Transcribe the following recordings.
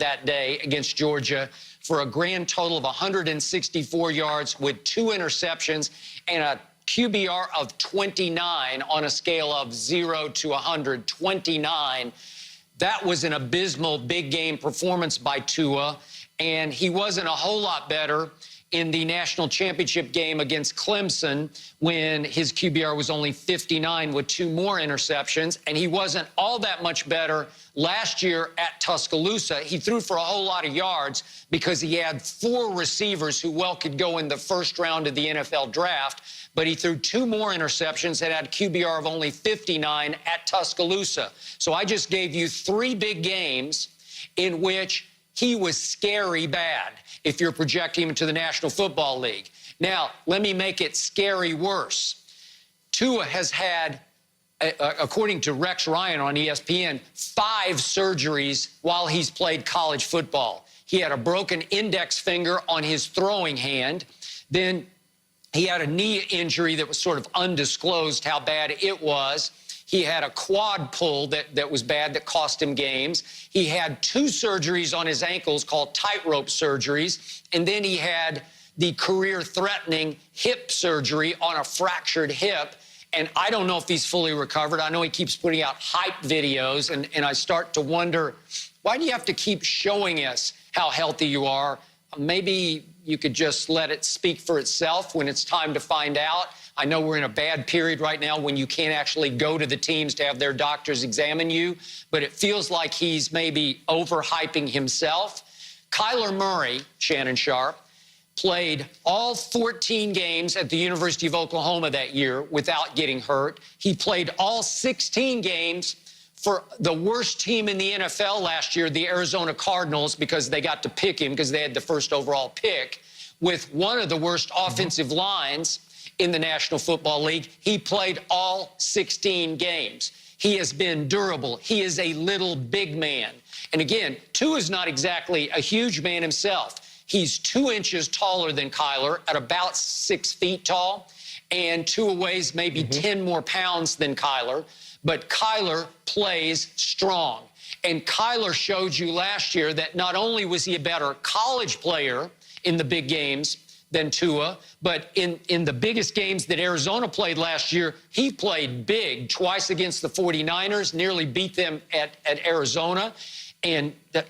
that day against Georgia for a grand total of 164 yards with 2 interceptions and a QBR of 29 on a scale of 0 to 100, 29. That was an abysmal big game performance by Tua, and he wasn't a whole lot better in the national championship game against Clemson when his QBR was only 59 with 2 more interceptions, and he wasn't all that much better last year at Tuscaloosa. He threw for a whole lot of yards because he had 4 receivers who well could go in the first round of the NFL draft, but he threw 2 more interceptions and had a QBR of only 59 at Tuscaloosa. So I just gave you 3 big games in which he was scary bad if you're projecting him into the National Football League. Now, let me make it scary worse. Tua has had, according to Rex Ryan on ESPN, 5 surgeries while he's played college football. He had a broken index finger on his throwing hand. Then he had a knee injury that was sort of undisclosed how bad it was. He had a quad pull that was bad that cost him games. He had 2 surgeries on his ankles called tightrope surgeries. And then he had the career-threatening hip surgery on a fractured hip. And I don't know if he's fully recovered. I know he keeps putting out hype videos. And I start to wonder, why do you have to keep showing us how healthy you are? Maybe you could just let it speak for itself when it's time to find out. I know we're in a bad period right now when you can't actually go to the teams to have their doctors examine you, but it feels like he's maybe overhyping himself. Kyler Murray, Shannon Sharp, played all 14 games at the University of Oklahoma that year without getting hurt. He played all 16 games for the worst team in the NFL last year, the Arizona Cardinals, because they got to pick him because they had the first overall pick, with one of the worst offensive lines in the National Football League. He played all 16 games. He has been durable. He is a little big man. And again, Tua is not exactly a huge man himself. He's 2 inches taller than Kyler, at about 6 feet tall, and Tua weighs maybe 10 more pounds than Kyler. But Kyler plays strong. And Kyler showed you last year that not only was he a better college player in the big games than Tua, but in the biggest games that Arizona played last year, he played big, twice against the 49ers, nearly beat them at Arizona. And they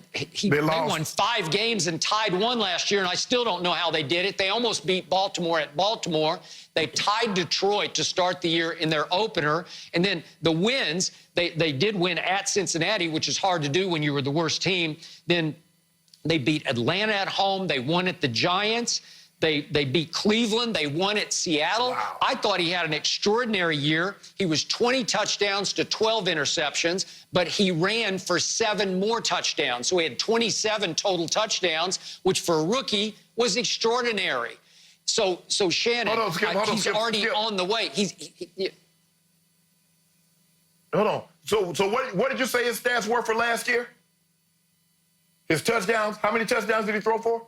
won 5 games and tied 1 last year, and I still don't know how they did it. They almost beat Baltimore at Baltimore. They tied Detroit to start the year in their opener. And then the wins, they did win at Cincinnati, which is hard to do when you were the worst team. Then they beat Atlanta at home. They won at the Giants. They beat Cleveland. They won at Seattle. Wow. I thought he had an extraordinary year. He was 20 touchdowns to 12 interceptions, but he ran for 7 more touchdowns. So he had 27 total touchdowns, which for a rookie was extraordinary. So Shannon, he's already on the way. Hold on. So what did you say his stats were for last year? His touchdowns? How many touchdowns did he throw for?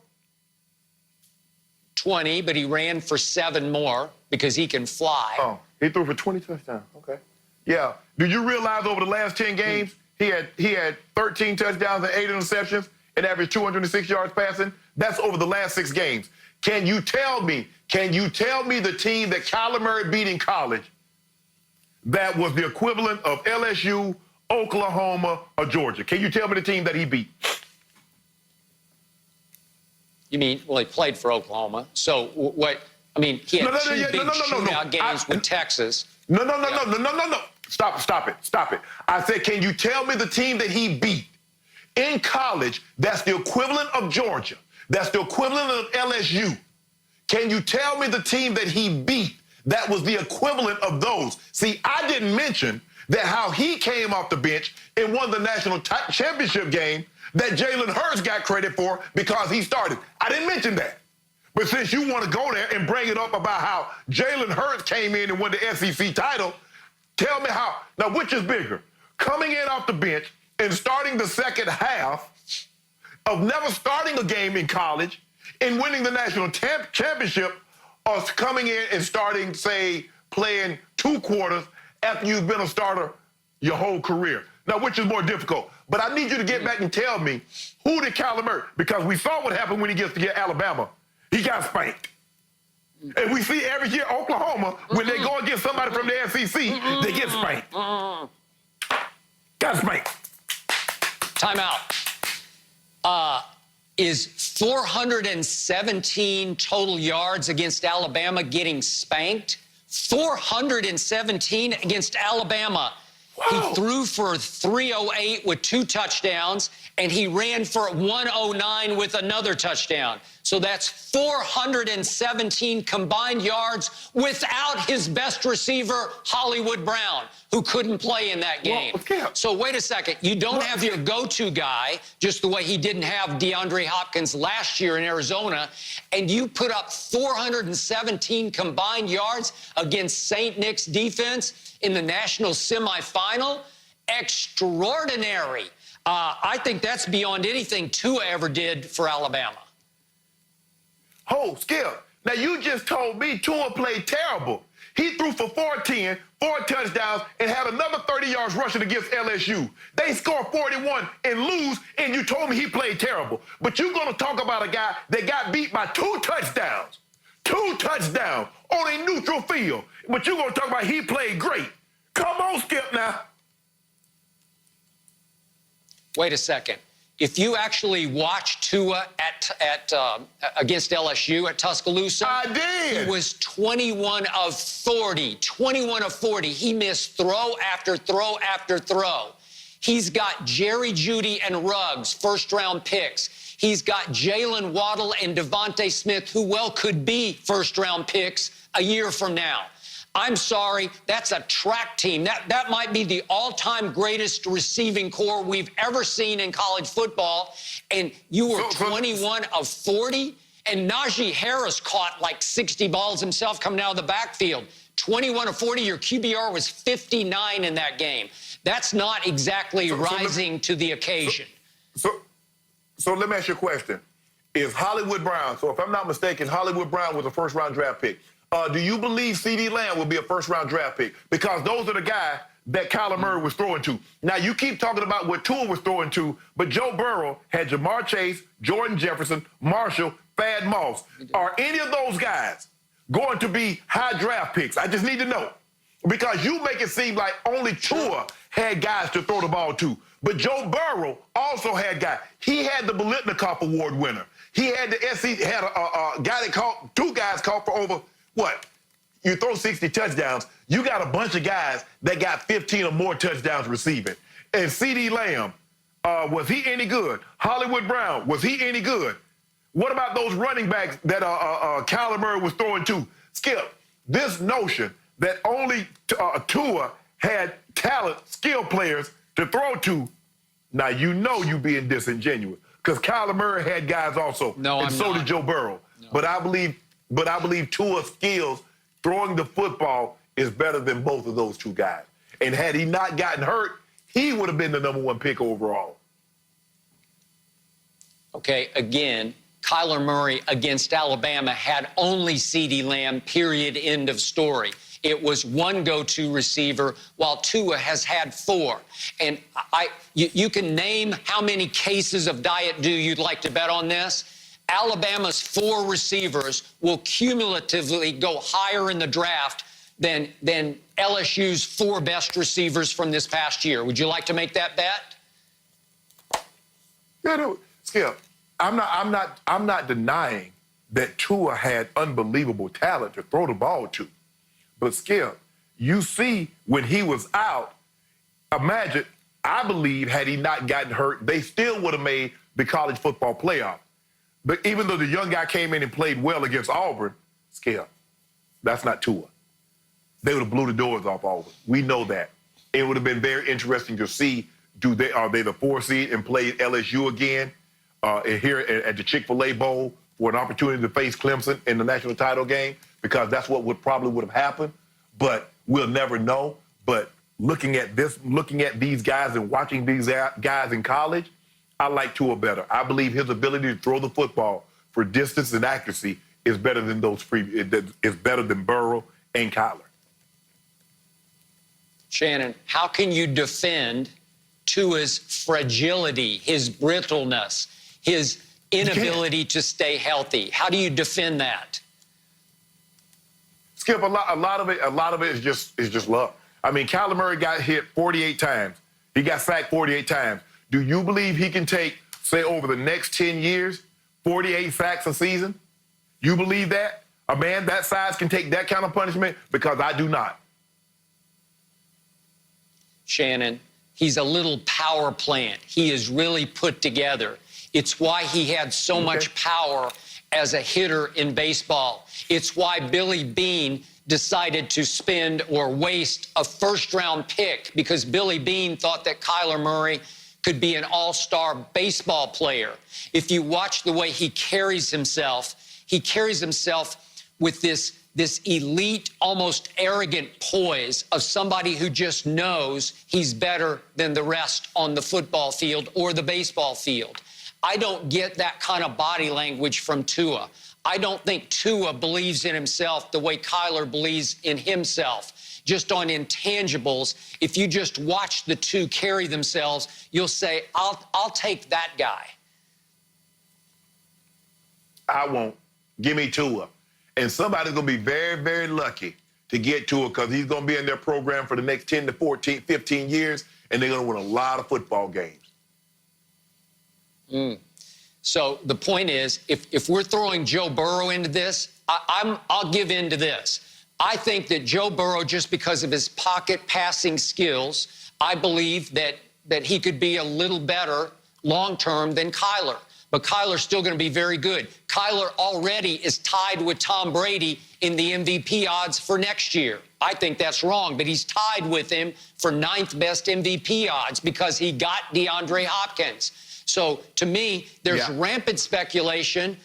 20, but he ran for 7 more because he can fly. Oh, he threw for 20 touchdowns. Okay. Yeah. Do you realize over the last 10 games, he had 13 touchdowns and 8 interceptions and averaged 206 yards passing? That's over the last 6 games. Can you tell me the team that Kyler Murray beat in college that was the equivalent of LSU, Oklahoma, or Georgia? Can you tell me the team that he beat? You mean, well, he played for Oklahoma. So what, I mean, he had 2 big shootout games with Texas. No. Stop it. I said, can you tell me the team that he beat in college that's the equivalent of Georgia, that's the equivalent of LSU? Can you tell me the team that he beat that was the equivalent of those? See, I didn't mention that how he came off the bench and won the national championship game that Jalen Hurts got credit for because he started. I didn't mention that. But since you want to go there and bring it up about how Jalen Hurts came in and won the SEC title, tell me how. Now, which is bigger? Coming in off the bench and starting the second half of never starting a game in college and winning the national championship, or coming in and starting, say, playing 2 quarters after you've been a starter your whole career? Now, which is more difficult? But I need you to get back and tell me, who did Kyler Murray? Because we saw what happened when he gets to get Alabama. He got spanked. And we see every year Oklahoma, when they go against somebody from the SEC, they get spanked. Got spanked. Timeout. Is 417 total yards against Alabama getting spanked? 417 against Alabama. Whoa. He threw for 308 with 2 touchdowns, and he ran for 109 with another touchdown. So that's 417 combined yards without his best receiver, Hollywood Brown, who couldn't play in that game. Well, so wait a second. You don't have your go-to guy, just the way he didn't have DeAndre Hopkins last year in Arizona, and you put up 417 combined yards against St. Nick's defense in the national semifinal? Extraordinary. I think that's beyond anything Tua ever did for Alabama. Oh, Skip. Now, you just told me Tua played terrible. He threw for 410, 4 touchdowns, and had another 30 yards rushing against LSU. They scored 41 and lose, and you told me he played terrible. But you're going to talk about a guy that got beat by 2 touchdowns. 2 touchdowns on a neutral field. But you're going to talk about he played great. Come on, Skip, now. Wait a second. If you actually watched Tua against LSU at Tuscaloosa, I did. He was 21 of 40. 21 of 40. He missed throw after throw after throw. He's got Jerry Jeudy and Ruggs, first-round picks. He's got Jalen Waddle and Devontae Smith, who well could be first-round picks a year from now. I'm sorry, that's a track team. That might be the all-time greatest receiving core we've ever seen in college football. And you were 21 of 40? And Najee Harris caught like 60 balls himself coming out of the backfield. 21 of 40, your QBR was 59 in that game. That's not exactly rising to the occasion. So let me ask you a question. Is Hollywood Brown, so if I'm not mistaken, Hollywood Brown was a first-round draft pick. Do you believe C.D. Lamb will be a first-round draft pick? Because those are the guys that Kyler Murray was throwing to. Now, you keep talking about what Tua was throwing to, but Joe Burrow had Jamar Chase, Jordan Jefferson, Marshall, Thad Moss. Are any of those guys going to be high draft picks? I just need to know. Because you make it seem like only Tua had guys to throw the ball to. But Joe Burrow also had guys. He had the Biletnikoff Award winner. He had the SEC, had a guy that caught, 2 guys caught for over, what? You throw 60 touchdowns, you got a bunch of guys that got 15 or more touchdowns receiving. And C.D. Lamb, was he any good? Hollywood Brown, was he any good? What about those running backs that Kyler Murray was throwing to? Skip, this notion that only Tua had talent, skill players to throw to, now you know you being disingenuous. Because Kyler Murray had guys also. No, and I'm so not. did Joe Burrow. No. But I believe Tua's skills throwing the football is better than both of those 2 guys. And had he not gotten hurt, he would have been the #1 pick overall. Okay, again, Kyler Murray against Alabama had only C.D. Lamb, period, end of story. It was 1 go-to receiver, while Tua has had 4. And you can name how many cases of Diet Dew you'd like to bet on this. Alabama's 4 receivers will cumulatively go higher in the draft than LSU's 4 best receivers from this past year. Would you like to make that bet? Yeah, no, Skip, I'm not denying that Tua had unbelievable talent to throw the ball to. But Skip, you see when he was out, imagine, I believe had he not gotten hurt, they still would have made the college football playoff. But even though the young guy came in and played well against Auburn, Skip, that's not Tua. They would have blew the doors off Auburn. We know that. It would have been very interesting to see, are they the 4 seed and play LSU again here at the Chick-fil-A Bowl for an opportunity to face Clemson in the national title game? Because that's what probably would have happened. But we'll never know. But looking at these guys and watching these guys in college, I like Tua better. I believe his ability to throw the football for distance and accuracy is better than is better than Burrow and Kyler. Shannon, how can you defend Tua's fragility, his brittleness, his inability to stay healthy. How do you defend that? Skip, a lot of it is just luck. I mean, Kyler Murray got hit 48 times. He got sacked 48 times. Do you believe he can take, say, over the next 10 years, 48 sacks a season? You believe that? A man that size can take that kind of punishment? Because I do not. Shannon, he's a little power plant. He is really put together. It's why he had so much power as a hitter in baseball. It's why Billy Beane decided to spend or waste a first-round pick, because Billy Beane thought that Kyler Murray could be an all-star baseball player. If you watch the way he carries himself with this elite, almost arrogant poise of somebody who just knows he's better than the rest on the football field or the baseball field. I don't get that kind of body language from Tua. I don't think Tua believes in himself the way Kyler believes in himself. Just on intangibles, if you just watch the two carry themselves, you'll say, I'll take that guy. I won't. Give me Tua. And somebody's going to be very, very lucky to get Tua, because he's going to be in their program for the next 10 to 14, 15 years, and they're going to win a lot of football games. So the point is, if we're throwing Joe Burrow into this, I'll give in to this. I think that Joe Burrow, just because of his pocket passing skills, I believe that he could be a little better long-term than Kyler. But Kyler's still going to be very good. Kyler already is tied with Tom Brady in the MVP odds for next year. I think that's wrong, but he's tied with him for 9th best MVP odds because he got DeAndre Hopkins. So to me, there's rampant speculation